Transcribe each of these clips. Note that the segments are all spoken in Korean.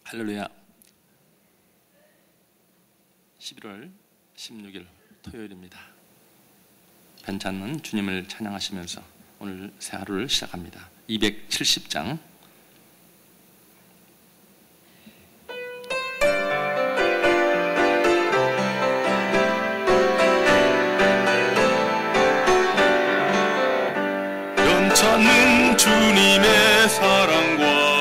할렐루야. 11월 16일 토요일입니다. 변찮는 주님을 찬양하시면서 오늘 새 하루를 시작합니다. 270장 변찮는 주님의 사랑과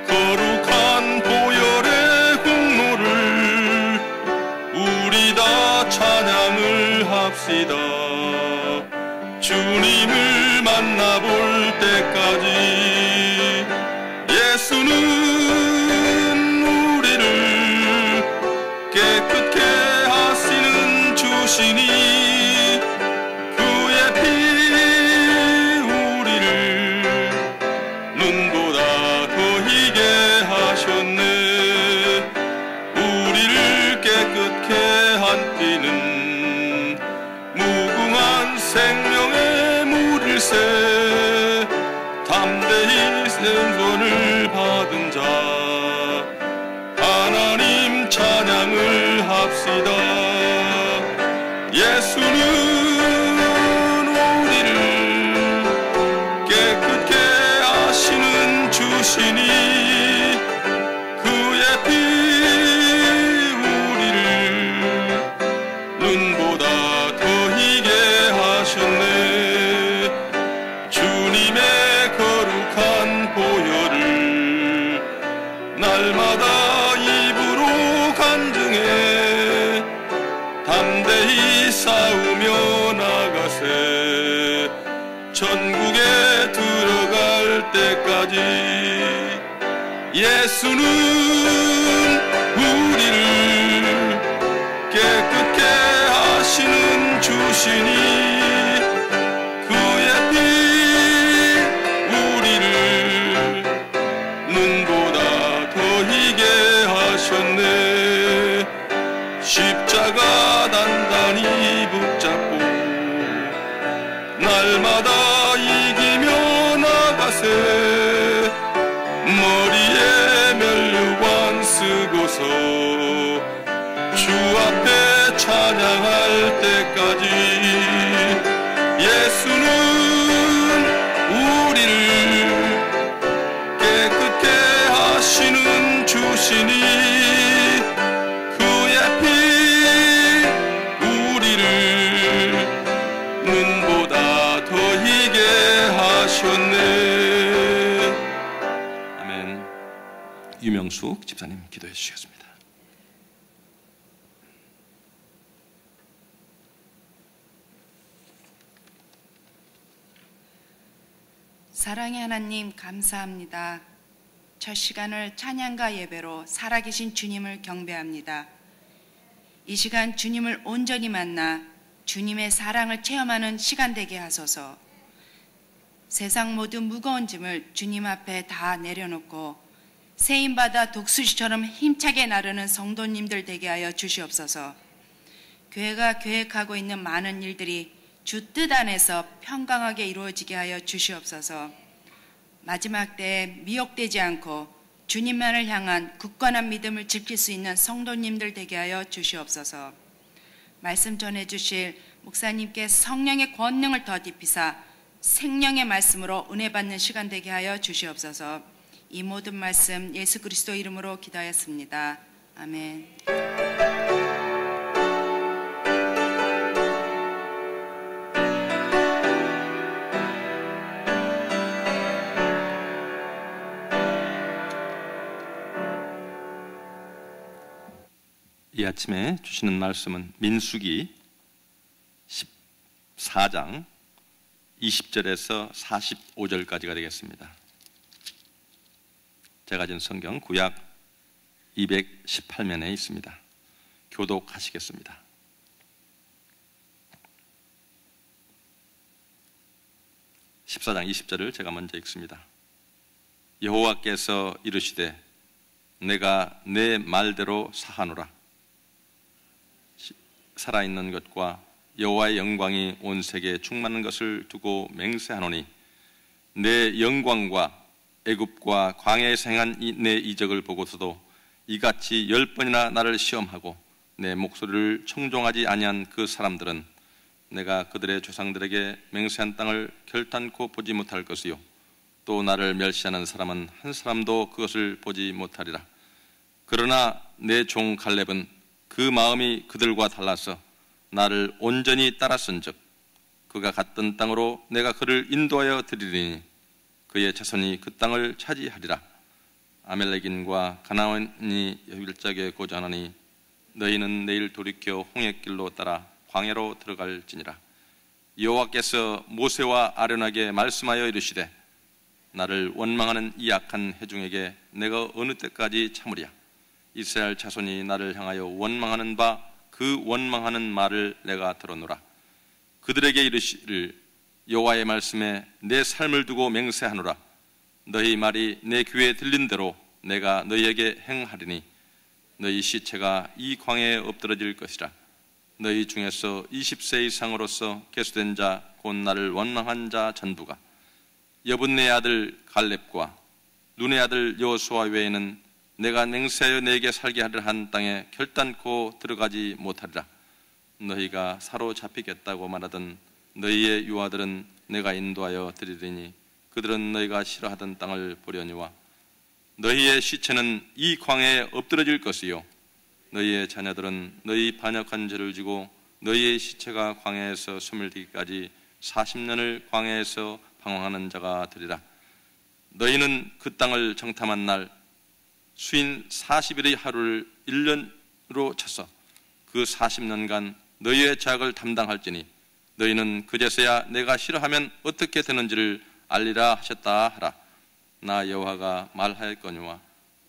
거룩한 보혈의 공로를 우리 다 찬양을 합시다. 주님을 만나볼 때까지 예수는 우리를 깨끗게 하시는 주시니 담대히 생선을 받은 자 하나님 찬양을 합시다. 예수는 우리를 깨끗게 하시는 주시니 그의 피 우리를 눈보다 더 희게 하셨네. 날마다 입으로 간증해 담대히 싸우며 나가세. 천국에 들어갈 때까지 예수는 우리를 깨끗게 하시는 주시니 십자가 단단히 붙잡고 날마다 이기며 나가세. 머리에 면류관 쓰고서 주 앞에 찬양할 때까지 예수는 우리를 깨끗게 하시는 주시니 아멘. 유명숙 집사님 기도해 주시겠습니다. 사랑의 하나님 감사합니다. 첫 시간을 찬양과 예배로 살아계신 주님을 경배합니다. 이 시간 주님을 온전히 만나 주님의 사랑을 체험하는 시간 되게 하소서. 세상 모든 무거운 짐을 주님 앞에 다 내려놓고 세임받아 독수리처럼 힘차게 나르는 성도님들 되게 하여 주시옵소서. 교회가 계획하고 있는 많은 일들이 주 뜻 안에서 평강하게 이루어지게 하여 주시옵소서. 마지막 때에 미혹되지 않고 주님만을 향한 굳건한 믿음을 지킬 수 있는 성도님들 되게 하여 주시옵소서. 말씀 전해주실 목사님께 성령의 권능을 더딥히사 생명의 말씀으로 은혜 받는 시간 되게 하여 주시옵소서. 이 모든 말씀 예수 그리스도 이름으로 기도하였습니다. 아멘. 이 아침에 주시는 말씀은 민수기 14장 20절에서 45절까지가 되겠습니다. 제가 진 성경 구약 218면에 있습니다. 교독하시겠습니다. (14장 20절을) 제가 먼저 읽습니다. 여호와께서 이르시되 내가 내 말대로 사하노라. 살아있는 것과 여호와의 영광이 온 세계에 충만한 것을 두고 맹세하노니 내 영광과 애굽과 광야에서 행한 내 이적을 보고서도 이같이 10번이나 나를 시험하고 내 목소리를 청종하지 아니한 그 사람들은 내가 그들의 조상들에게 맹세한 땅을 결단코 보지 못할 것이요 또 나를 멸시하는 사람은 한 사람도 그것을 보지 못하리라. 그러나 내 종 갈렙은 그 마음이 그들과 달라서 나를 온전히 따랐은즉 그가 갔던 땅으로 내가 그를 인도하여 드리리니 그의 자손이 그 땅을 차지하리라. 아멜렉인과 가나안이 일짝에 고전하니 너희는 내일 돌이켜 홍해길로 따라 광야로 들어갈지니라. 여호와께서 모세와 아론에게 말씀하여 이르시되 나를 원망하는 이 악한 회중에게 내가 어느 때까지 참으랴. 이스라엘 자손이 나를 향하여 원망하는 바 그 원망하는 말을 내가 들어노라. 그들에게 이르시를 여호와의 말씀에 내 삶을 두고 맹세하노라. 너희 말이 내 귀에 들린 대로 내가 너희에게 행하리니 너희 시체가 이 광야에 엎드러질 것이라. 너희 중에서 20세 이상으로서 계수된 자 곧 나를 원망한 자 전부가 여분네 아들 갈렙과 눈의 아들 여호수아 외에는 내가 맹세하여 너에게 살게 하려 한 땅에 결단코 들어가지 못하리라. 너희가 사로잡히겠다고 말하던 너희의 유아들은 내가 인도하여 드리리니 그들은 너희가 싫어하던 땅을 보려니와 너희의 시체는 이 광야에 엎드러질 것이요 너희의 자녀들은 너희 반역한 죄를 지고 너희의 시체가 광야에서 소멸되기까지 40년을 광야에서 방황하는 자가 되리라. 너희는 그 땅을 정탐한 날 수인 40일의 하루를 1년으로 쳐서 그 40년간 너희의 죄악을 담당할지니 너희는 그제서야 내가 싫어하면 어떻게 되는지를 알리라 하셨다 하라. 나 여호와가 말하였거니와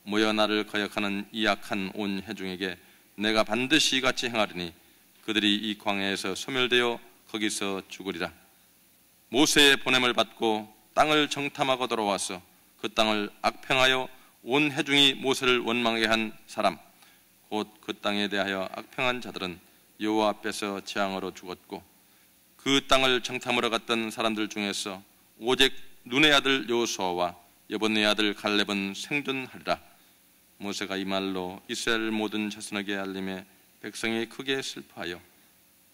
모여 나를 거역하는 이 악한 온 회중에게 내가 반드시 이같이 행하리니 그들이 이 광야에서 소멸되어 거기서 죽으리라. 모세의 보냄을 받고 땅을 정탐하고 돌아와서 그 땅을 악평하여 온 회중이 모세를 원망하게 한 사람 곧 그 땅에 대하여 악평한 자들은 여호와 앞에서 재앙으로 죽었고 그 땅을 정탐하러 갔던 사람들 중에서 오직 눈의 아들 여호수아와 여분네 아들 갈렙은 생존하리라. 모세가 이 말로 이스라엘 모든 자손에게 알림해 백성이 크게 슬퍼하여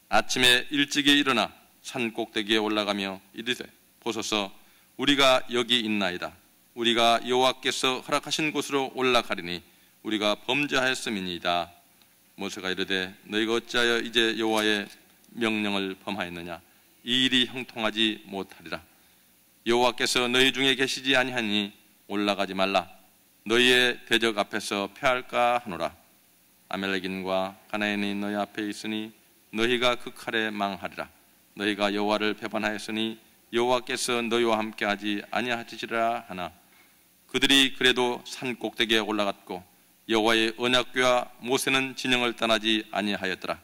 아침에 일찍이 일어나 산 꼭대기에 올라가며 이르되 보소서 우리가 여기 있나이다. 우리가 여호와께서 허락하신 곳으로 올라가리니 우리가 범죄하였음이니이다. 모세가 이르되 너희가 어찌하여 이제 여호와의 명령을 범하였느냐. 이 일이 형통하지 못하리라. 여호와께서 너희 중에 계시지 아니하니 올라가지 말라. 너희의 대적 앞에서 패할까 하노라. 아멜렉인과 가나안이 너희 앞에 있으니 너희가 그 칼에 망하리라. 너희가 여호와를 배반하였으니 여호와께서 너희와 함께하지 아니하시리라 하나 그들이 그래도 산 꼭대기에 올라갔고 여호와의 언약궤와 모세는 진영을 떠나지 아니하였더라.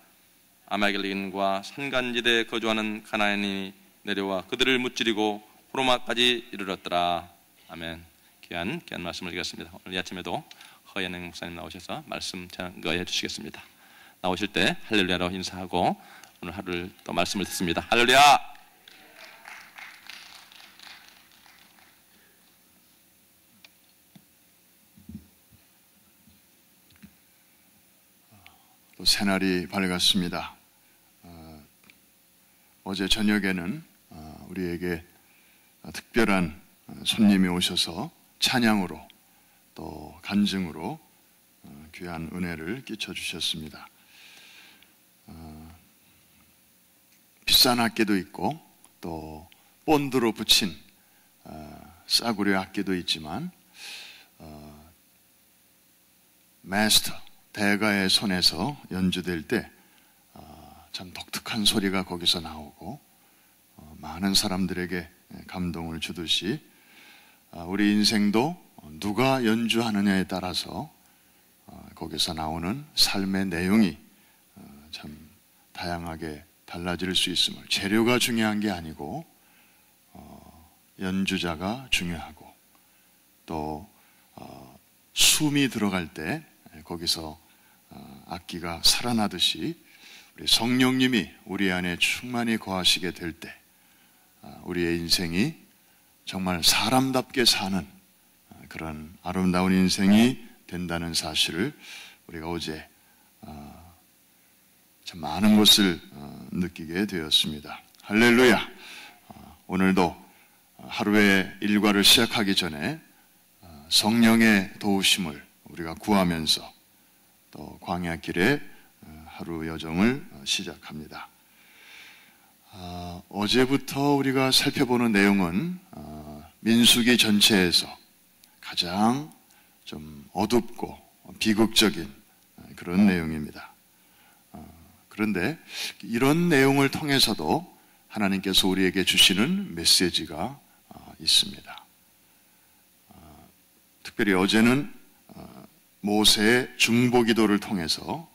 아말렉인과 산간지대에 거주하는 가나안인이 내려와 그들을 무찌르고 호르마까지 이르렀더라. 아멘. 귀한 말씀을 드리겠습니다. 오늘 이 아침에도 허연행 목사님 나오셔서 말씀 증거해 주시겠습니다. 나오실 때 할렐루야로 인사하고 오늘 하루를 또 말씀을 듣습니다. 할렐루야. 또 새날이 밝았습니다. 어제 저녁에는 우리에게 특별한 손님이 오셔서 찬양으로 또 간증으로 귀한 은혜를 끼쳐주셨습니다. 비싼 악기도 있고 또 본드로 붙인 싸구려 악기도 있지만 마스터 대가의 손에서 연주될 때 참 독특한 소리가 거기서 나오고 많은 사람들에게 감동을 주듯이 우리 인생도 누가 연주하느냐에 따라서 거기서 나오는 삶의 내용이 참 다양하게 달라질 수 있음을, 재료가 중요한 게 아니고 연주자가 중요하고 또 숨이 들어갈 때 거기서 악기가 살아나듯이 우리 성령님이 우리 안에 충만히 거하시게 될 때 우리의 인생이 정말 사람답게 사는 그런 아름다운 인생이 된다는 사실을 우리가 어제 참 많은 것을 느끼게 되었습니다. 할렐루야. 오늘도 하루의 일과를 시작하기 전에 성령의 도우심을 우리가 구하면서 또 광야길의 하루 여정을 시작합니다. 어제부터 우리가 살펴보는 내용은 민수기 전체에서 가장 좀 어둡고 비극적인 그런 내용입니다. 그런데 이런 내용을 통해서도 하나님께서 우리에게 주시는 메시지가 있습니다. 특별히 어제는 모세의 중보기도를 통해서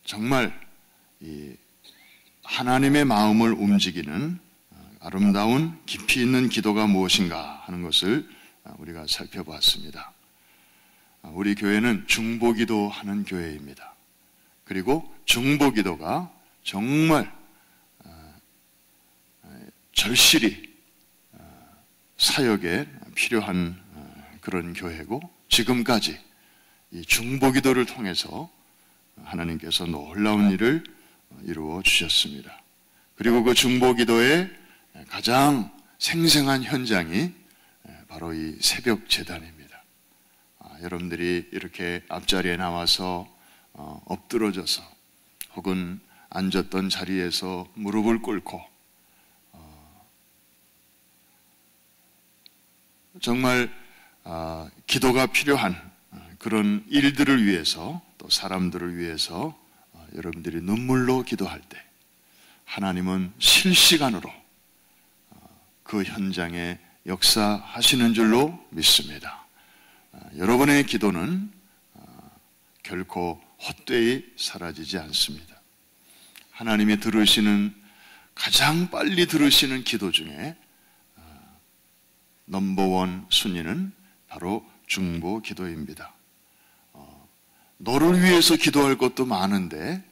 정말 이 하나님의 마음을 움직이는 아름다운 깊이 있는 기도가 무엇인가 하는 것을 우리가 살펴봤습니다. 우리 교회는 중보기도 하는 교회입니다. 그리고 중보기도가 정말 절실히 사역에 필요한 그런 교회고, 지금까지 이 중보기도를 통해서 하나님께서 놀라운 일을 이루어 주셨습니다. 그리고 그 중보기도의 가장 생생한 현장이 바로 이 새벽 제단입니다. 여러분들이 이렇게 앞자리에 나와서 엎드러져서 혹은 앉았던 자리에서 무릎을 꿇고 정말 기도가 필요한 그런 일들을 위해서, 또 사람들을 위해서 여러분들이 눈물로 기도할 때 하나님은 실시간으로 그 현장에 역사하시는 줄로 믿습니다. 여러분의 기도는 결코 헛되이 사라지지 않습니다. 하나님이 들으시는, 가장 빨리 들으시는 기도 중에 넘버원 순위는 바로 중보 기도입니다. 너를 위해서 기도할 것도 많은데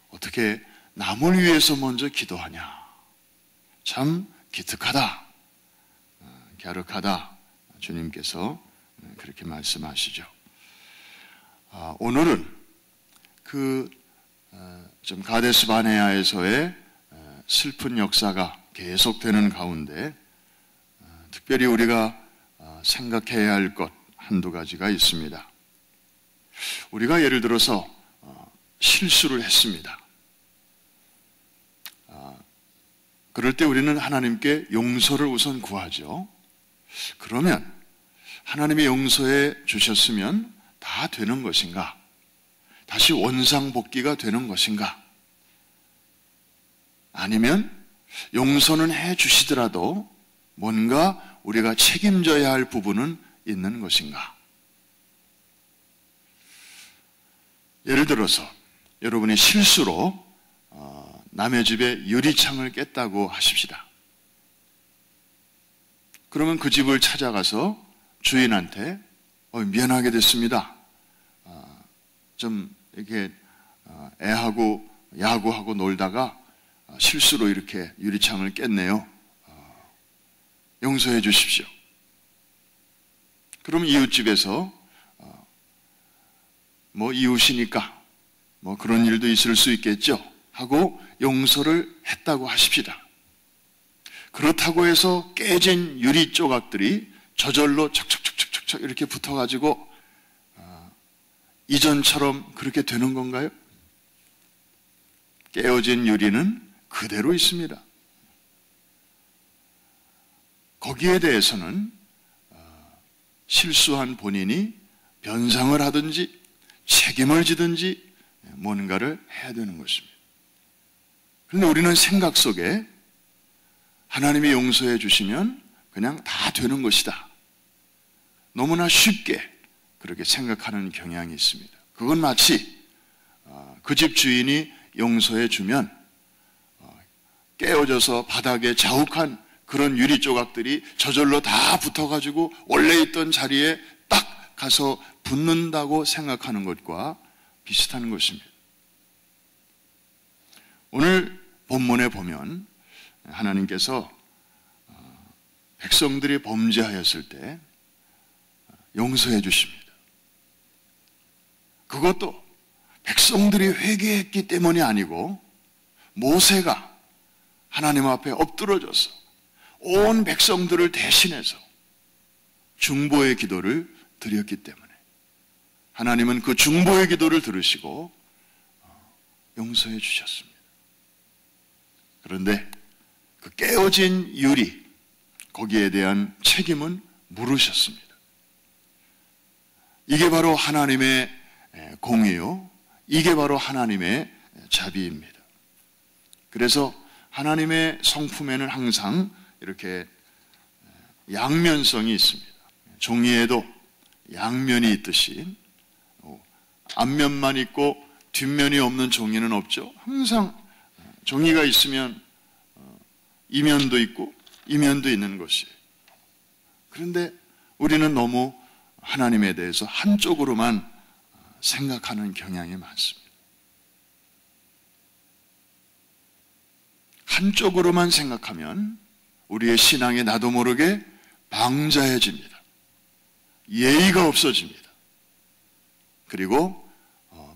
어떻게 남을 위해서 먼저 기도하냐? 참 기특하다, 갸륵하다. 주님께서 그렇게 말씀하시죠. 오늘은 좀 가데스 바네아에서의 슬픈 역사가 계속되는 가운데 특별히 우리가 생각해야 할 것 한두 가지가 있습니다. 우리가 예를 들어서 실수를 했습니다. 그럴 때 우리는 하나님께 용서를 우선 구하죠. 그러면 하나님의 용서해 주셨으면 다 되는 것인가? 다시 원상복귀가 되는 것인가? 아니면 용서는 해 주시더라도 뭔가 우리가 책임져야 할 부분은 있는 것인가? 예를 들어서 여러분이 실수로 남의 집에 유리창을 깼다고 하십시다. 그러면 그 집을 찾아가서 주인한테 미안하게 됐습니다. 좀 이렇게 애하고 야구하고 놀다가 실수로 이렇게 유리창을 깼네요. 용서해 주십시오. 그럼 이웃집에서 이웃이니까 그런 일도 있을 수 있겠죠 하고 용서를 했다고 하십시다. 그렇다고 해서 깨진 유리 조각들이 저절로 척척척척척 이렇게 붙어가지고 이전처럼 그렇게 되는 건가요? 깨어진 유리는 그대로 있습니다. 거기에 대해서는 실수한 본인이 변상을 하든지 책임을 지든지 뭔가를 해야 되는 것입니다. 그런데 우리는 생각 속에 하나님이 용서해 주시면 그냥 다 되는 것이다, 너무나 쉽게 그렇게 생각하는 경향이 있습니다. 그건 마치 그 집 주인이 용서해 주면 깨어져서 바닥에 자욱한 그런 유리 조각들이 저절로 다 붙어가지고 원래 있던 자리에 딱 가서 붙는다고 생각하는 것과 비슷한 것입니다. 오늘 본문에 보면 하나님께서 백성들이 범죄하였을 때 용서해 주십니다. 그것도 백성들이 회개했기 때문이 아니고 모세가 하나님 앞에 엎드러져서 온 백성들을 대신해서 중보의 기도를 드렸기 때문에 하나님은 그 중보의 기도를 들으시고 용서해 주셨습니다. 그런데 그 깨어진 유리, 거기에 대한 책임은 물으셨습니다. 이게 바로 하나님의 공의요, 이게 바로 하나님의 자비입니다. 그래서 하나님의 성품에는 항상 이렇게 양면성이 있습니다. 종이에도 양면이 있듯이 앞면만 있고 뒷면이 없는 종이는 없죠. 항상 종이가 있으면 이면도 있고 이면도 있는 것이에요. 그런데 우리는 너무 하나님에 대해서 한쪽으로만 생각하는 경향이 많습니다. 한쪽으로만 생각하면 우리의 신앙이 나도 모르게 방자해집니다. 예의가 없어집니다. 그리고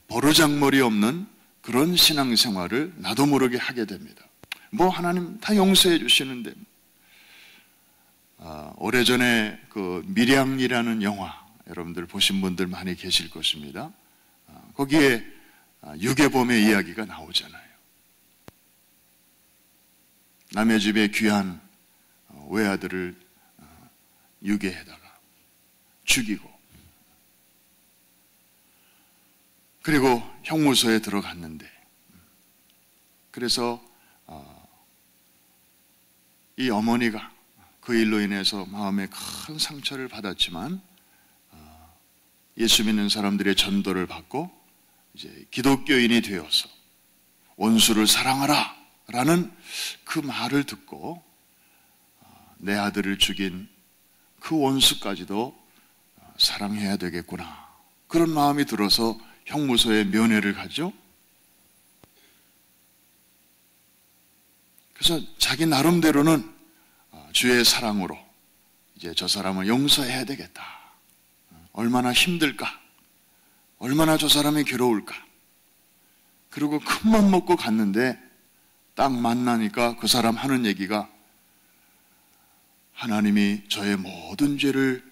버르장머리 없는 그런 신앙생활을 나도 모르게 하게 됩니다. 뭐 하나님 다 용서해 주시는데, 오래전에 그 밀양이라는 영화 여러분들 보신 분들 많이 계실 것입니다. 거기에 유괴범의 이야기가 나오잖아요. 남의 집에 귀한 외아들을 유괴해다가 죽이고, 그리고 형무소에 들어갔는데, 그래서 이 어머니가 그 일로 인해서 마음에 큰 상처를 받았지만 예수 믿는 사람들의 전도를 받고 이제 기독교인이 되어서 원수를 사랑하라 라는 그 말을 듣고 내 아들을 죽인 그 원수까지도 사랑해야 되겠구나, 그런 마음이 들어서 형무소에 면회를 가죠. 그래서 자기 나름대로는 주의 사랑으로 이제 저 사람을 용서해야 되겠다. 얼마나 힘들까? 얼마나 저 사람이 괴로울까? 그리고 큰맘 먹고 갔는데 딱 만나니까 그 사람 하는 얘기가 하나님이 저의 모든 죄를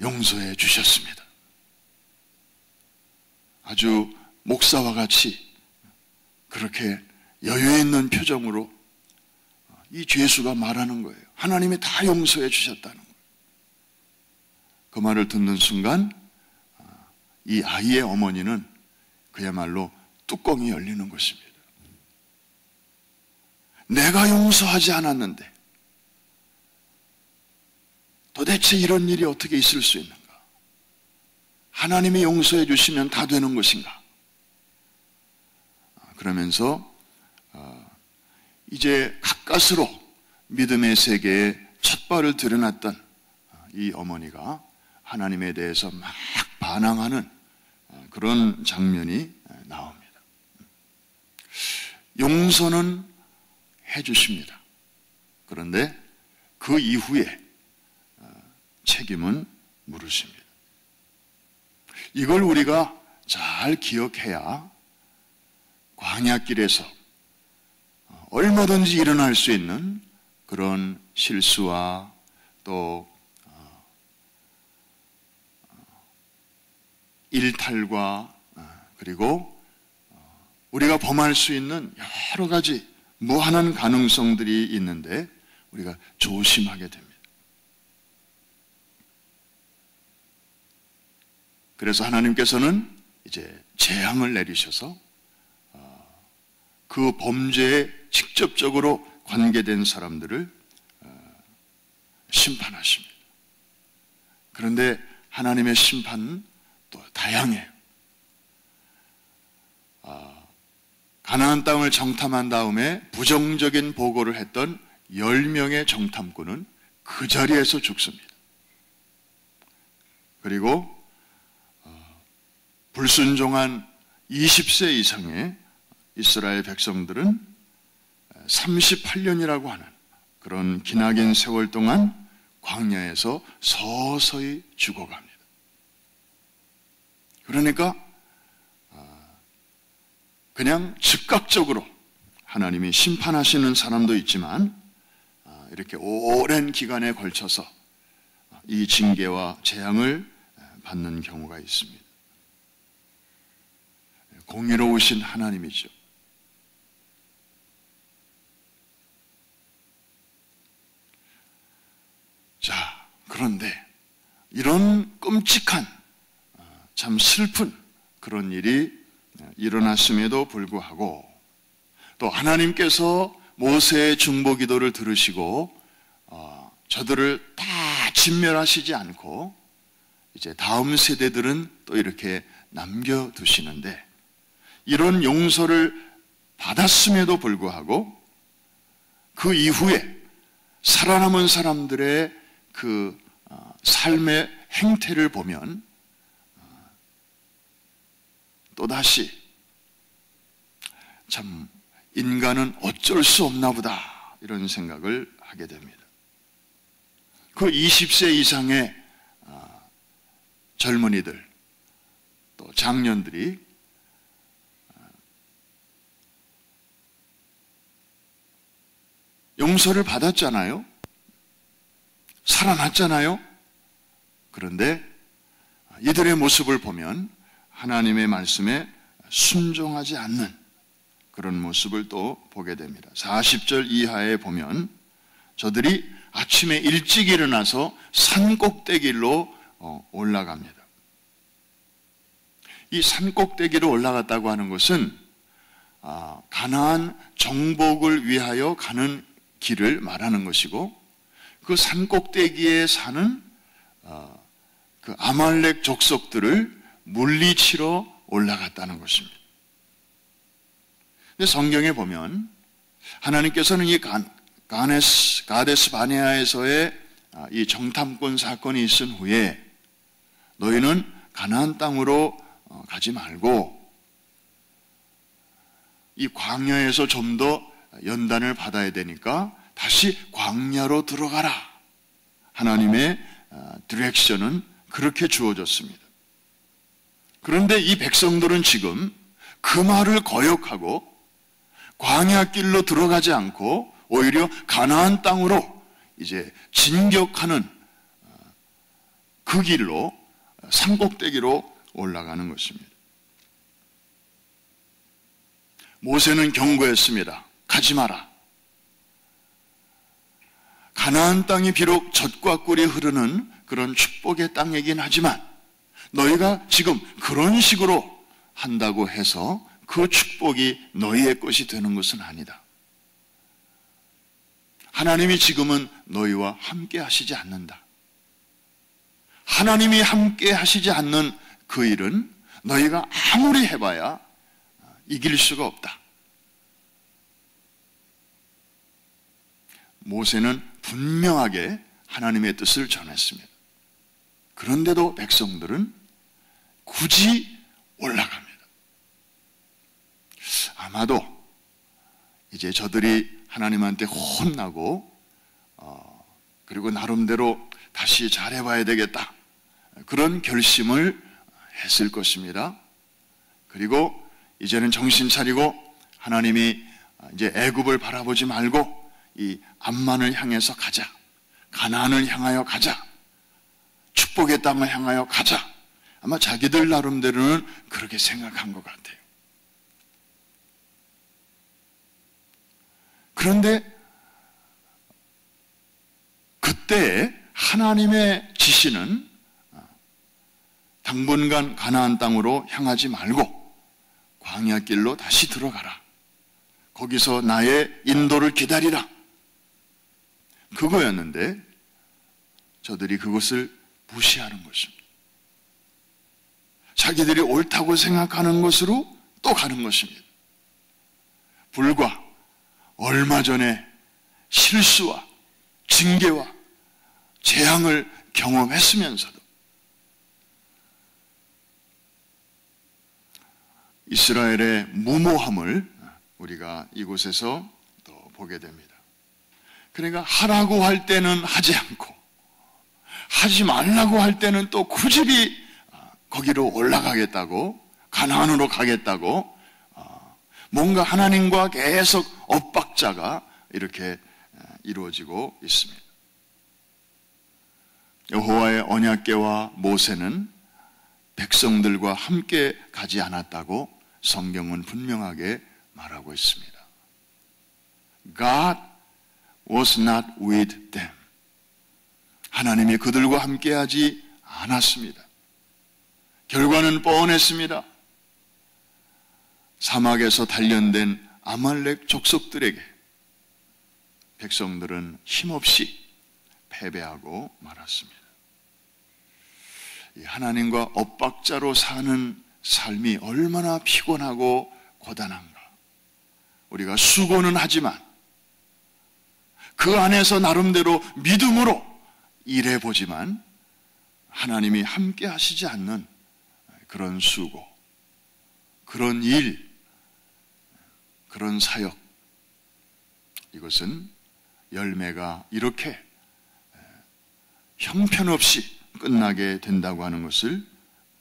용서해 주셨습니다. 아주 목사와 같이 그렇게 여유 있는 표정으로 이 죄수가 말하는 거예요. 하나님이 다 용서해 주셨다는 거예요. 그 말을 듣는 순간 이 아이의 어머니는 그야말로 뚜껑이 열리는 것입니다. 내가 용서하지 않았는데 도대체 이런 일이 어떻게 있을 수 있는가? 하나님이 용서해 주시면 다 되는 것인가? 그러면서 이제 가까스로 믿음의 세계에 첫 발을 들여놨던 이 어머니가 하나님에 대해서 막 반항하는 그런 장면이 나옵니다. 용서는 해주십니다. 그런데 그 이후에 책임은 물으십니다. 이걸 우리가 잘 기억해야 광야길에서 얼마든지 일어날 수 있는 그런 실수와 또 일탈과 그리고 우리가 범할 수 있는 여러 가지 무한한 가능성들이 있는데 우리가 조심하게 됩니다. 그래서 하나님께서는 이제 재앙을 내리셔서 그 범죄에 직접적으로 관계된 사람들을 심판하십니다. 그런데 하나님의 심판은 또 다양해요. 가나안 땅을 정탐한 다음에 부정적인 보고를 했던 10명의 정탐꾼은 그 자리에서 죽습니다. 그리고 불순종한 20세 이상의 이스라엘 백성들은 38년이라고 하는 그런 기나긴 세월 동안 광야에서 서서히 죽어갑니다. 그러니까 그냥 즉각적으로 하나님이 심판하시는 사람도 있지만 이렇게 오랜 기간에 걸쳐서 이 징계와 재앙을 받는 경우가 있습니다. 공의로우신 하나님이죠. 자, 그런데 이런 끔찍한 참 슬픈 그런 일이 일어났음에도 불구하고 또 하나님께서 모세의 중보기도를 들으시고 저들을 다 진멸하시지 않고 이제 다음 세대들은 또 이렇게 남겨두시는데, 이런 용서를 받았음에도 불구하고 그 이후에 살아남은 사람들의 그 삶의 행태를 보면 또다시 참 인간은 어쩔 수 없나 보다 이런 생각을 하게 됩니다. 그 20세 이상의 젊은이들 또 장년들이 용서를 받았잖아요. 살아났잖아요. 그런데 이들의 모습을 보면 하나님의 말씀에 순종하지 않는 그런 모습을 또 보게 됩니다. 40절 이하에 보면 저들이 아침에 일찍 일어나서 산 꼭대기로 올라갑니다. 이 산 꼭대기로 올라갔다고 하는 것은 가나안 정복을 위하여 가는 길을 말하는 것이고, 그 산 꼭대기에 사는 그 아말렉 족속들을 물리치러 올라갔다는 것입니다. 근데 성경에 보면 하나님께서는 이 가데스 바네아에서의 이 정탐꾼 사건이 있은 후에 너희는 가나안 땅으로 가지 말고 이 광야에서 좀 더 연단을 받아야 되니까 다시 광야로 들어가라. 하나님의 디렉션은 그렇게 주어졌습니다. 그런데 이 백성들은 지금 그 말을 거역하고 광야길로 들어가지 않고 오히려 가나안 땅으로 이제 진격하는 그 길로 산꼭대기로 올라가는 것입니다. 모세는 경고했습니다. 가지 마라. 가나안 땅이 비록 젖과 꿀이 흐르는 그런 축복의 땅이긴 하지만 너희가 지금 그런 식으로 한다고 해서 그 축복이 너희의 것이 되는 것은 아니다. 하나님이 지금은 너희와 함께 하시지 않는다. 하나님이 함께 하시지 않는 그 일은 너희가 아무리 해봐야 이길 수가 없다. 모세는 분명하게 하나님의 뜻을 전했습니다. 그런데도 백성들은 굳이 올라갑니다. 아마도 이제 저들이 하나님한테 혼나고 그리고 나름대로 다시 잘해봐야 되겠다, 그런 결심을 했을 것입니다. 그리고 이제는 정신 차리고 하나님이 이제 애굽을 바라보지 말고 이 암만을 향해서 가자, 가나안을 향하여 가자, 축복의 땅을 향하여 가자, 아마 자기들 나름대로는 그렇게 생각한 것 같아요. 그런데 그때 하나님의 지시는 당분간 가나안 땅으로 향하지 말고 광야길로 다시 들어가라. 거기서 나의 인도를 기다리라. 그거였는데 저들이 그것을 무시하는 것입니다. 자기들이 옳다고 생각하는 것으로 또 가는 것입니다. 불과 얼마 전에 실수와 징계와 재앙을 경험했으면서도 이스라엘의 무모함을 우리가 이곳에서 또 보게 됩니다. 그러니까 하라고 할 때는 하지 않고 하지 말라고 할 때는 또 굳이 거기로 올라가겠다고, 가나안으로 가겠다고, 뭔가 하나님과 계속 엇박자가 이렇게 이루어지고 있습니다. 여호와의 언약궤와 모세는 백성들과 함께 가지 않았다고 성경은 분명하게 말하고 있습니다. God was not with them. 하나님이 그들과 함께하지 않았습니다. 결과는 뻔했습니다. 사막에서 단련된 아말렉 족속들에게 백성들은 힘없이 패배하고 말았습니다. 하나님과 엇박자로 사는 삶이 얼마나 피곤하고 고단한가. 우리가 수고는 하지만 그 안에서 나름대로 믿음으로 일해보지만 하나님이 함께 하시지 않는 그런 수고, 그런 일, 그런 사역, 이것은 열매가 이렇게 형편없이 끝나게 된다고 하는 것을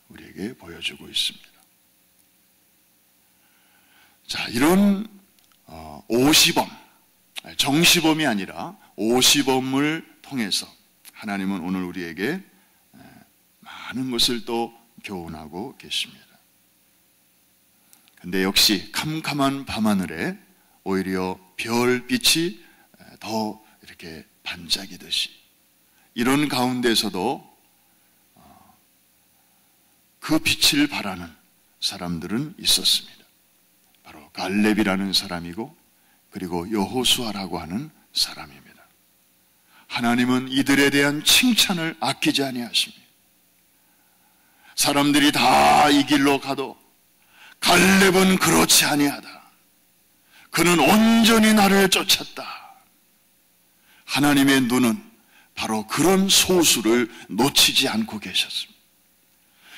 우리에게 보여주고 있습니다. 자, 이런 오시범, 정시범이 아니라 오시범을 통해서 하나님은 오늘 우리에게 많은 것을 또 교훈하고 계십니다. 근데 역시 캄캄한 밤하늘에 오히려 별빛이 더 이렇게 반짝이듯이 이런 가운데서도 그 빛을 바라는 사람들은 있었습니다. 바로 갈렙이라는 사람이고 그리고 여호수아라고 하는 사람입니다. 하나님은 이들에 대한 칭찬을 아끼지 아니하십니다. 사람들이 다 이 길로 가도 갈렙은 그렇지 아니하다. 그는 온전히 나를 쫓았다. 하나님의 눈은 바로 그런 소수를 놓치지 않고 계셨습니다.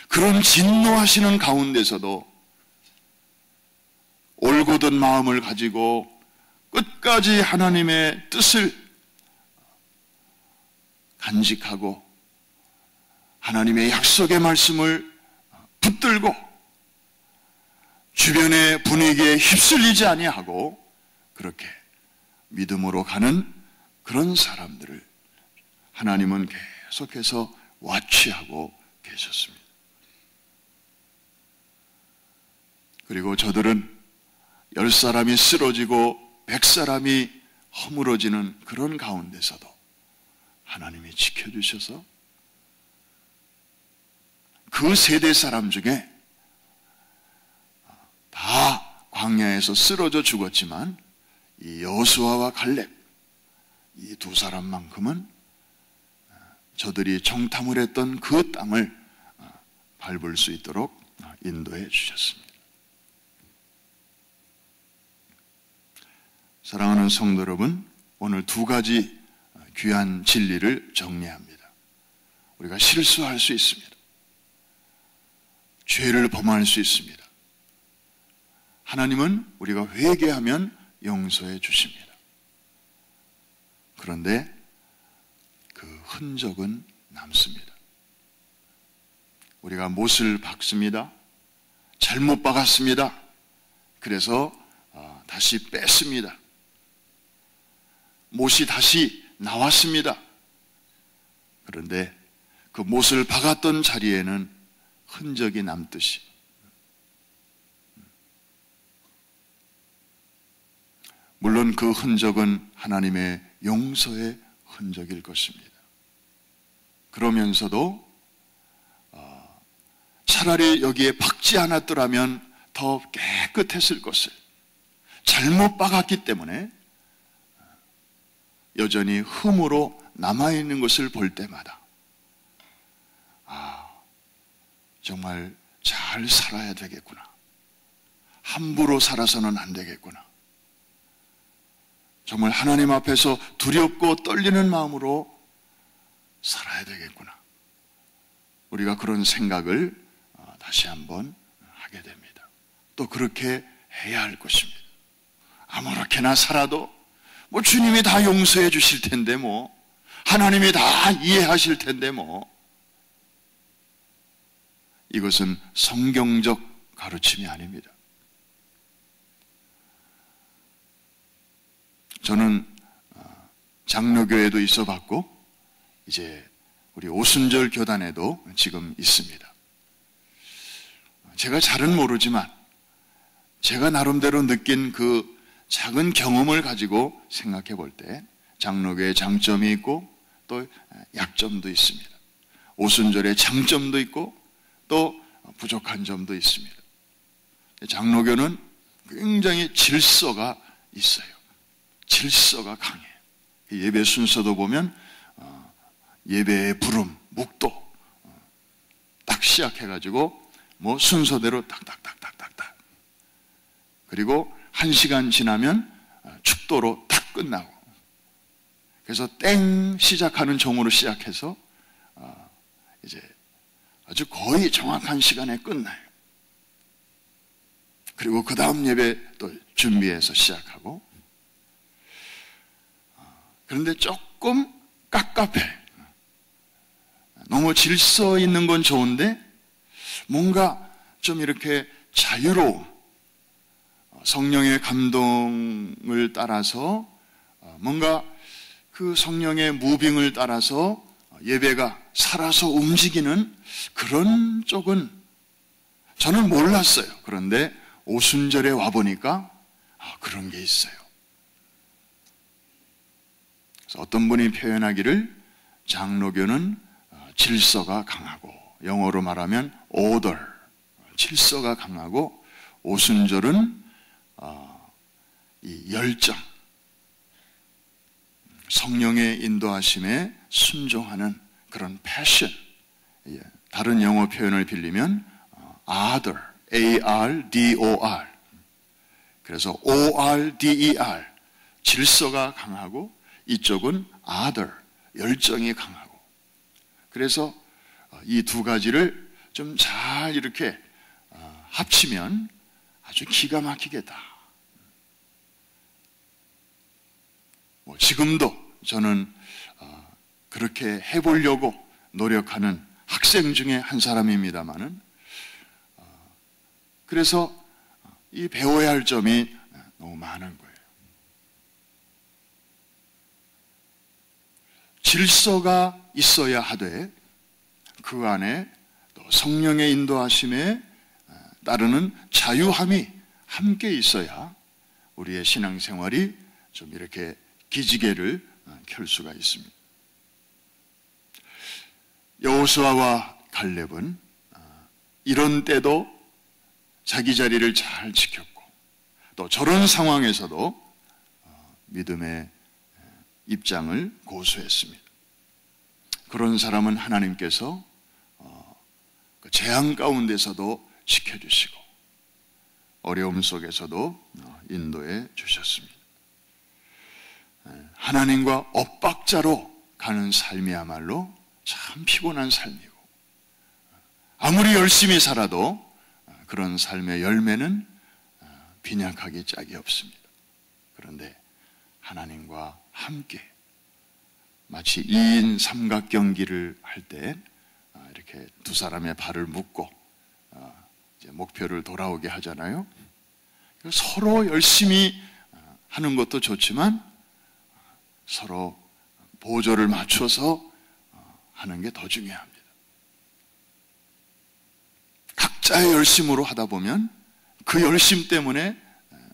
그런 진노하시는 가운데서도 올곧은 마음을 가지고 끝까지 하나님의 뜻을 간직하고 하나님의 약속의 말씀을 붙들고 주변의 분위기에 휩쓸리지 아니하고 그렇게 믿음으로 가는 그런 사람들을 하나님은 계속해서 와취하고 계셨습니다. 그리고 저들은 10사람이 쓰러지고 100사람이 허물어지는 그런 가운데서도 하나님이 지켜주셔서 그 세대 사람 중에 다 광야에서 쓰러져 죽었지만 이 여호수아와 갈렙 이 두 사람만큼은 저들이 정탐을 했던 그 땅을 밟을 수 있도록 인도해 주셨습니다. 사랑하는 성도 여러분, 오늘 두 가지 귀한 진리를 정리합니다. 우리가 실수할 수 있습니다. 죄를 범할 수 있습니다. 하나님은 우리가 회개하면 용서해 주십니다. 그런데 그 흔적은 남습니다. 우리가 못을 박습니다. 잘못 박았습니다. 그래서 다시 뺐습니다. 못이 다시 나왔습니다. 그런데 그 못을 박았던 자리에는 흔적이 남듯이 물론 그 흔적은 하나님의 용서의 흔적일 것입니다. 그러면서도 차라리 여기에 박지 않았더라면 더 깨끗했을 것을 잘못 박았기 때문에 여전히 흠으로 남아있는 것을 볼 때마다 정말 잘 살아야 되겠구나. 함부로 살아서는 안 되겠구나. 정말 하나님 앞에서 두렵고 떨리는 마음으로 살아야 되겠구나. 우리가 그런 생각을 다시 한번 하게 됩니다. 또 그렇게 해야 할 것입니다. 아무렇게나 살아도 주님이 다 용서해 주실 텐데 하나님이 다 이해하실 텐데 뭐. 이것은 성경적 가르침이 아닙니다. 저는 장로교회도 있어 봤고 이제 우리 오순절 교단에도 지금 있습니다. 제가 잘은 모르지만 제가 나름대로 느낀 그 작은 경험을 가지고 생각해 볼 때 장로교의 장점이 있고 또 약점도 있습니다. 오순절의 장점도 있고 또 부족한 점도 있습니다. 장로교는 굉장히 질서가 있어요. 질서가 강해요. 예배 순서도 보면 예배의 부름, 묵도 딱 시작해가지고 뭐 순서대로 딱딱딱딱딱딱. 그리고 1시간 지나면 축도로 딱 끝나고. 그래서 땡 시작하는 종으로 시작해서 이제 아주 거의 정확한 시간에 끝나요. 그리고 그 다음 예배 또 준비해서 시작하고. 그런데 조금 깝깝해. 너무 질서 있는 건 좋은데 뭔가 좀 이렇게 자유로움, 성령의 감동을 따라서 뭔가 그 성령의 무빙을 따라서 예배가 살아서 움직이는 그런 쪽은 저는 몰랐어요. 그런데 오순절에 와보니까 그런 게 있어요. 그래서 어떤 분이 표현하기를 장로교는 질서가 강하고, 영어로 말하면 order, 질서가 강하고, 오순절은 이 열정, 성령의 인도하심에 순종하는 그런 패션, 다른 영어 표현을 빌리면 ardor, A-R-D-O-R, 그래서 O-R-D-E-R, 질서가 강하고 이쪽은 ardor, 열정이 강하고. 그래서 이 두 가지를 좀 잘 이렇게 합치면 아주 기가 막히겠다. 뭐 지금도 저는 그렇게 해보려고 노력하는 학생 중에 한 사람입니다만은, 그래서 이 배워야 할 점이 너무 많은 거예요. 질서가 있어야 하되 그 안에 또 성령의 인도하심에 따르는 자유함이 함께 있어야 우리의 신앙생활이 좀 이렇게 기지개를 켤 수가 있습니다. 여호수아와 갈렙은 이런 때도 자기 자리를 잘 지켰고, 또 저런 상황에서도 믿음의 입장을 고수했습니다. 그런 사람은 하나님께서 그 재앙 가운데서도 지켜주시고 어려움 속에서도 인도해 주셨습니다. 하나님과 엇박자로 가는 삶이야말로 참 피곤한 삶이고, 아무리 열심히 살아도 그런 삶의 열매는 빈약하기 짝이 없습니다. 그런데 하나님과 함께 마치 2인 삼각경기를 할 때 이렇게 두 사람의 발을 묶고 이제 목표를 돌아오게 하잖아요. 서로 열심히 하는 것도 좋지만 서로 보조를 맞춰서 하는 게 더 중요합니다. 각자의 열심으로 하다 보면 그 열심 때문에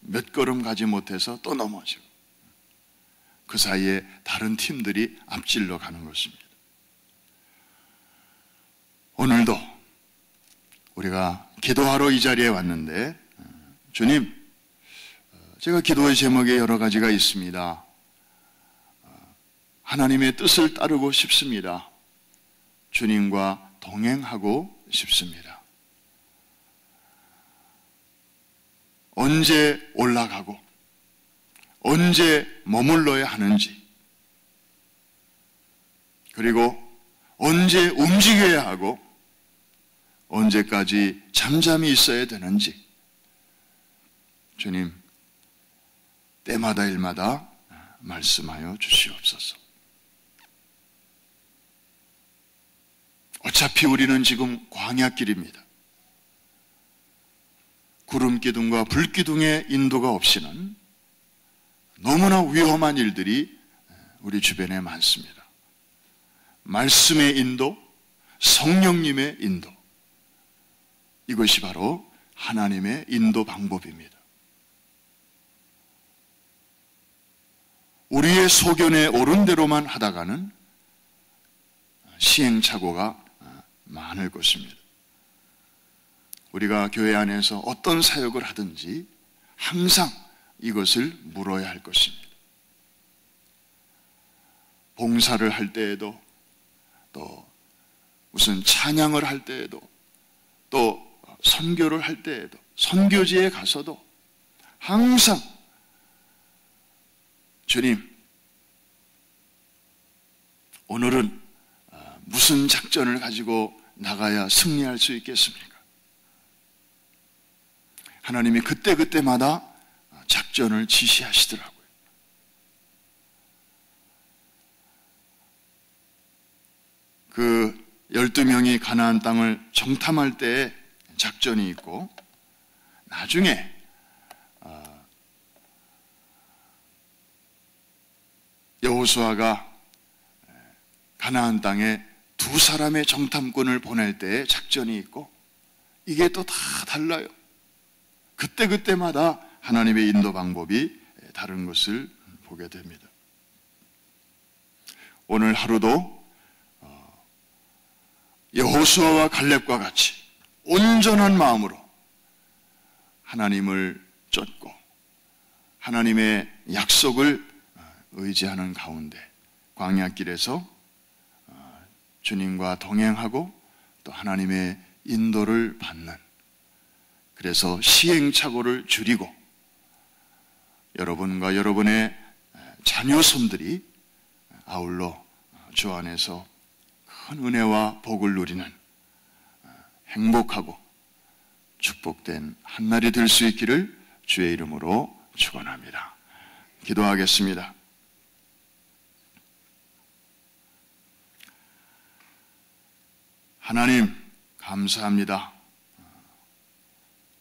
몇 걸음 가지 못해서 또 넘어지고, 그 사이에 다른 팀들이 앞질러 가는 것입니다. 오늘도 우리가 기도하러 이 자리에 왔는데, 주님, 제가 기도의 제목에 여러 가지가 있습니다. 하나님의 뜻을 따르고 싶습니다. 주님과 동행하고 싶습니다. 언제 올라가고 언제 머물러야 하는지, 그리고 언제 움직여야 하고 언제까지 잠잠히 있어야 되는지, 주님 때마다 일마다 말씀하여 주시옵소서. 어차피 우리는 지금 광야길입니다. 구름기둥과 불기둥의 인도가 없이는 너무나 위험한 일들이 우리 주변에 많습니다. 말씀의 인도, 성령님의 인도, 이것이 바로 하나님의 인도 방법입니다. 우리의 소견에 옳은 대로만 하다가는 시행착오가 많을 것입니다. 우리가 교회 안에서 어떤 사역을 하든지 항상 이것을 물어야 할 것입니다. 봉사를 할 때에도, 또 무슨 찬양을 할 때에도, 또 선교를 할 때에도, 선교지에 가서도 항상 주님, 오늘은 무슨 작전을 가지고 나가야 승리할 수 있겠습니까? 하나님이 그때그때마다 작전을 지시하시더라고요. 그 12명이 가나안 땅을 정탐할 때의 작전이 있고, 나중에 여호수아가 가나안 땅에 2사람의 정탐꾼을 보낼 때의 작전이 있고, 이게 또 다 달라요. 그때그때마다 하나님의 인도 방법이 다른 것을 보게 됩니다. 오늘 하루도 여호수아와 갈렙과 같이 온전한 마음으로 하나님을 쫓고 하나님의 약속을 의지하는 가운데 광야길에서 주님과 동행하고 또 하나님의 인도를 받는, 그래서 시행착오를 줄이고 여러분과 여러분의 자녀 손들이 아울러 주 안에서 큰 은혜와 복을 누리는 행복하고 축복된 한날이 될 수 있기를 주의 이름으로 축원합니다. 기도하겠습니다. 하나님 감사합니다.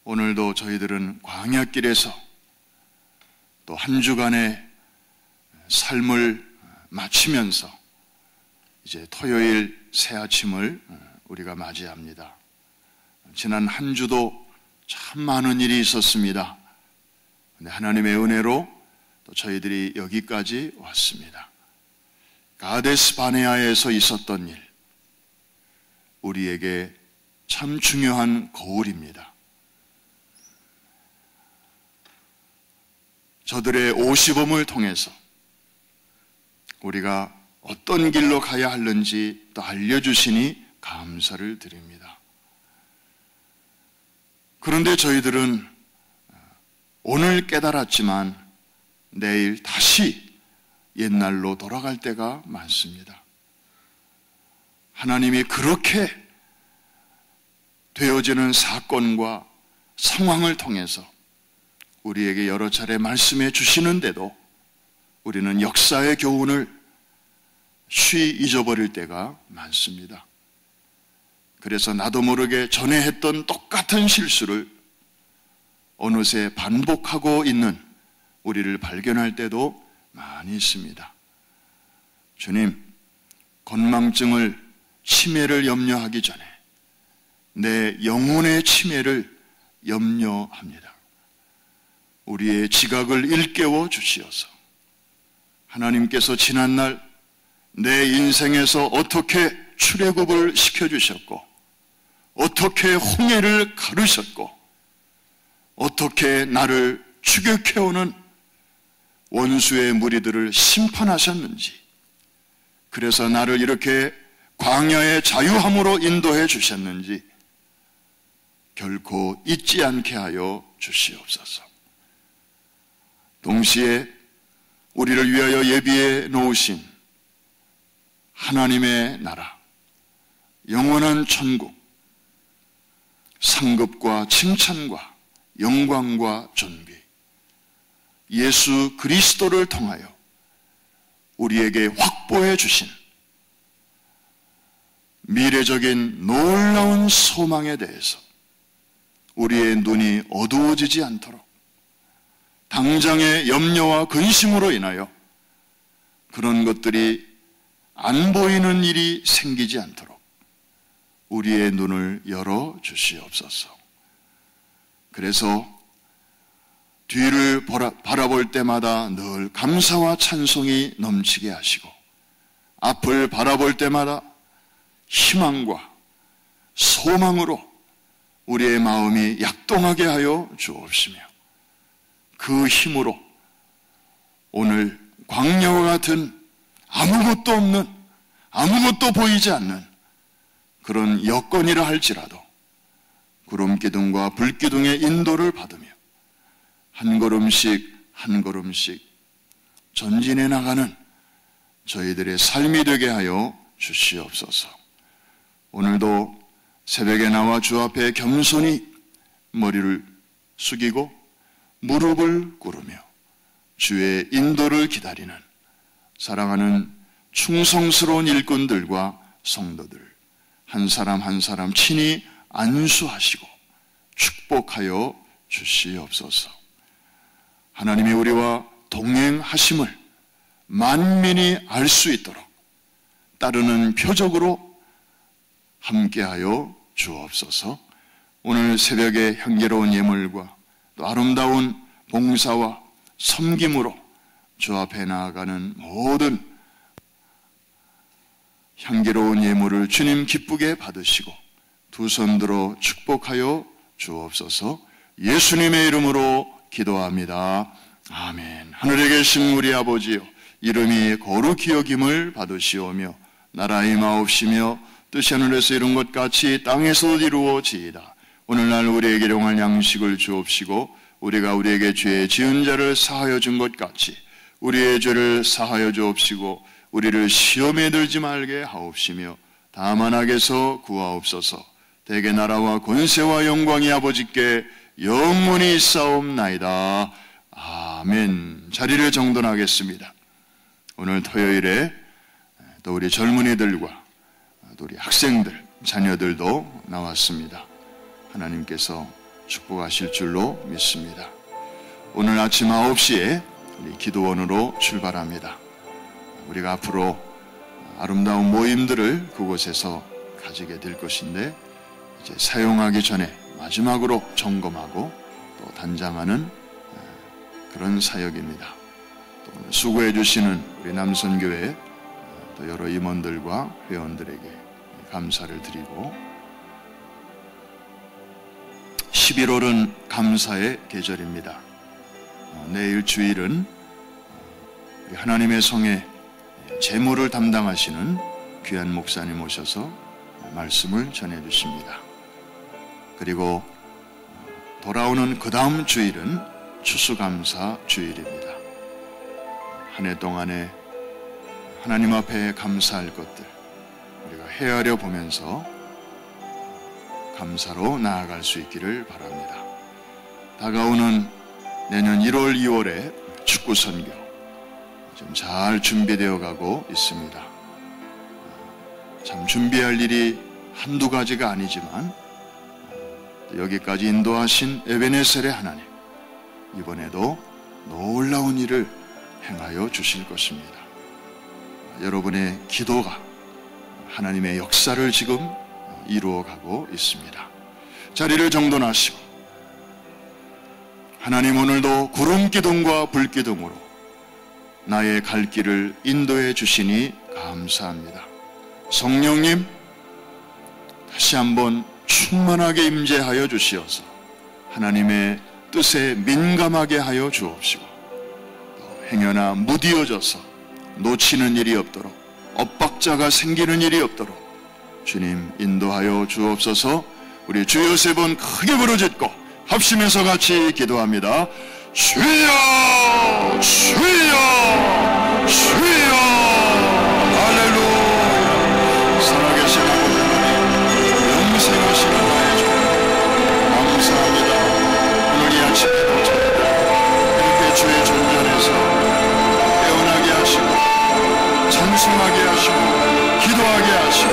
오늘도 저희들은 광야길에서 또 한 주간의 삶을 마치면서 이제 토요일 새 아침을 우리가 맞이합니다. 지난 한 주도 참 많은 일이 있었습니다. 근데 하나님의 은혜로 또 저희들이 여기까지 왔습니다. 가데스 바네아에서 있었던 일, 우리에게 참 중요한 거울입니다. 저들의 오시범을 통해서 우리가 어떤 길로 가야 하는지 또 알려주시니 감사를 드립니다. 그런데 저희들은 오늘 깨달았지만 내일 다시 옛날로 돌아갈 때가 많습니다. 하나님이 그렇게 되어지는 사건과 상황을 통해서 우리에게 여러 차례 말씀해 주시는데도 우리는 역사의 교훈을 쉬이 잊어버릴 때가 많습니다. 그래서 나도 모르게 전에 했던 똑같은 실수를 어느새 반복하고 있는 우리를 발견할 때도 많이 있습니다. 주님, 건망증을, 치매를 염려하기 전에 내 영혼의 치매를 염려합니다. 우리의 지각을 일깨워 주시어서 하나님께서 지난날 내 인생에서 어떻게 출애굽을 시켜주셨고, 어떻게 홍해를 가르셨고, 어떻게 나를 추격해오는 원수의 무리들을 심판하셨는지, 그래서 나를 이렇게 광야의 자유함으로 인도해 주셨는지 결코 잊지 않게 하여 주시옵소서. 동시에 우리를 위하여 예비해 놓으신 하나님의 나라, 영원한 천국, 상급과 칭찬과 영광과 존귀, 예수 그리스도를 통하여 우리에게 확보해 주신 미래적인 놀라운 소망에 대해서 우리의 눈이 어두워지지 않도록, 당장의 염려와 근심으로 인하여 그런 것들이 안 보이는 일이 생기지 않도록 우리의 눈을 열어 주시옵소서. 그래서 뒤를 바라볼 때마다 늘 감사와 찬송이 넘치게 하시고, 앞을 바라볼 때마다 희망과 소망으로 우리의 마음이 약동하게 하여 주옵시며, 그 힘으로 오늘 광야와 같은 아무것도 없는, 아무것도 보이지 않는 그런 여건이라 할지라도 구름기둥과 불기둥의 인도를 받으며 한 걸음씩 한 걸음씩 전진해 나가는 저희들의 삶이 되게 하여 주시옵소서. 오늘도 새벽에 나와 주 앞에 겸손히 머리를 숙이고 무릎을 꿇으며 주의 인도를 기다리는 사랑하는 충성스러운 일꾼들과 성도들 한 사람 한 사람 친히 안수하시고 축복하여 주시옵소서. 하나님이 우리와 동행하심을 만민이 알 수 있도록 따르는 표적으로 함께하여 주옵소서. 오늘 새벽에 향기로운 예물과 또 아름다운 봉사와 섬김으로 주 앞에 나아가는 모든 향기로운 예물을 주님 기쁘게 받으시고 두 손 들어 축복하여 주옵소서. 예수님의 이름으로 기도합니다. 아멘. 하늘에 계신 우리 아버지여, 이름이 거룩히 여김을 받으시오며 나라의 마옵시며 뜻이 하늘에서 이룬 것 같이 땅에서도 이루어지이다. 오늘날 우리에게 일용할 양식을 주옵시고 우리가 우리에게 죄 지은 자를 사하여 준 것 같이 우리의 죄를 사하여 주옵시고 우리를 시험에 들지 말게 하옵시며 다만 악에서 구하옵소서. 대개 나라와 권세와 영광이 아버지께 영원히 있사옵나이다. 아멘. 자리를 정돈하겠습니다. 오늘 토요일에 또 우리 젊은이들과 또 우리 학생들, 자녀들도 나왔습니다. 하나님께서 축복하실 줄로 믿습니다. 오늘 아침 9시에 우리 기도원으로 출발합니다. 우리가 앞으로 아름다운 모임들을 그곳에서 가지게 될 것인데, 이제 사용하기 전에 마지막으로 점검하고 또 단장하는 그런 사역입니다. 또 오늘 수고해 주시는 우리 남선교회 또 여러 임원들과 회원들에게 감사를 드리고, 11월은 감사의 계절입니다. 내일 주일은 하나님의 성에 재무를 담당하시는 귀한 목사님 오셔서 말씀을 전해 주십니다. 그리고 돌아오는 그 다음 주일은 추수감사 주일입니다. 한 해 동안에 하나님 앞에 감사할 것들 우리가 헤아려 보면서 감사로 나아갈 수 있기를 바랍니다. 다가오는 내년 1월, 2월에 축구 선교 좀 잘 준비되어 가고 있습니다. 참 준비할 일이 한두 가지가 아니지만 여기까지 인도하신 에베네셀의 하나님, 이번에도 놀라운 일을 행하여 주실 것입니다. 여러분의 기도가 하나님의 역사를 지금 이루어가고 있습니다. 자리를 정돈하시고 하나님, 오늘도 구름기둥과 불기둥으로 나의 갈 길을 인도해 주시니 감사합니다. 성령님, 다시 한번 충만하게 임재하여 주시어서 하나님의 뜻에 민감하게 하여 주옵시고 또 행여나 무디어져서 놓치는 일이 없도록, 엇박자가 생기는 일이 없도록 주님 인도하여 주옵소서. 우리 주여 3번 크게 부르짖고 합심해서 같이 기도합니다. 주여, 주여, 주여. 할렐루야. 살아계신 아버지 하나님, 영생하시는 나의 주 감사합니다. 오늘 이 아침 이렇게 주의 존전에서 깨어나게 하시고 찬송하게 하시고 기도하게 하시고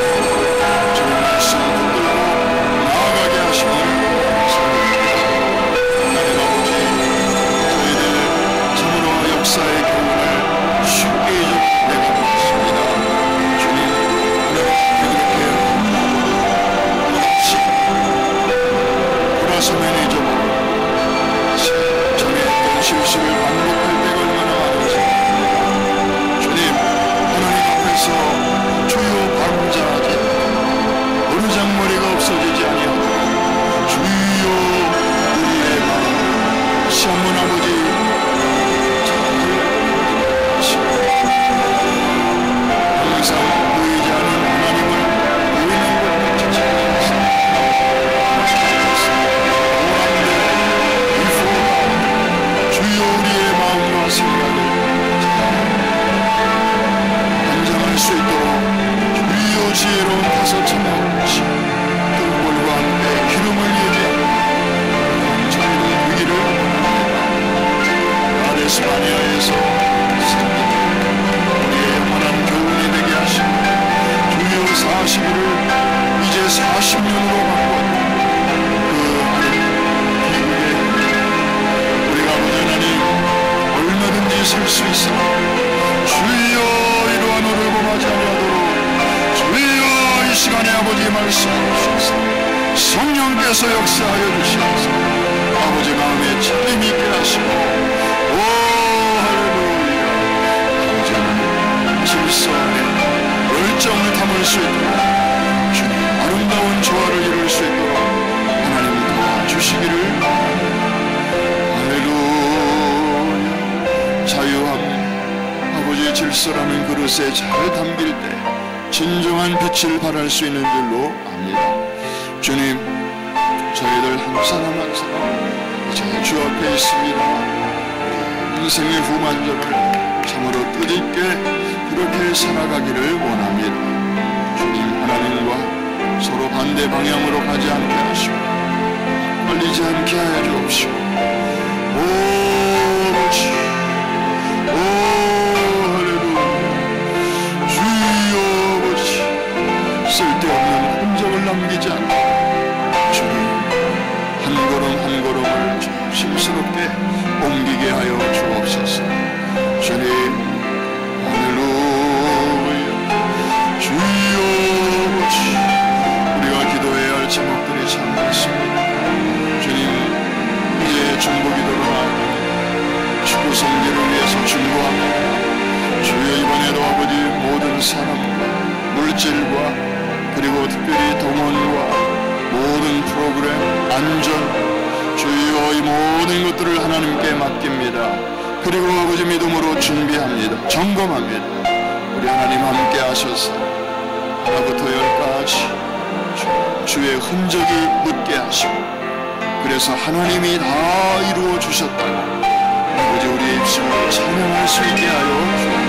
말씀하여 주셔서 성령께서 역사하여 주시면서 아버지 마음에 참 있게 하시고 오 할렐루야 아버지 하나님 질서 안에 열정을 담을 수 있도록 주님 아름다운 조화를 이룰 수 있도록 하나님을 도와주시기를 할렐루야 자유함 아버지의 질서라는 그릇에 잘 담길 때 진정한 빛을 발할 수 있는 줄로 압니다. 주님 저희들 한 사람 한 사람 이제 주 앞에 있습니다. 인생의 후반전을 참으로 뜻있게 그렇게 살아가기를 원합니다. 주님 하나님과 서로 반대 방향으로 가지 않게 하시고 걸리지 않게 하여 주옵시고 오 할렐루야 주여 쓸데없는 흔적을 남기지 않고 주님 한 걸음 한 걸음을 조심스럽게 옮기게 하여 주옵소서. 주님 할렐루야 주여 우리가 기도해야 할 제목들이 참 많습니다. 주님 이제 중보 기도로 나아갑니다. 축구 성기를 위해서 중보합니다. 주여 이번에도 아버지 모든 사람과 물질과 그리고 특별히 동원과 모든 프로그램, 안전, 주여 이 모든 것들을 하나님께 맡깁니다. 그리고 아버지 믿음으로 준비합니다. 점검합니다. 우리 하나님 함께 하셔서 하나부터 열까지 주의 흔적이 묻게 하시고 그래서 하나님이 다 이루어 주셨다고 아버지 우리의 입술로 찬양할 수 있게 하여 주옵소서.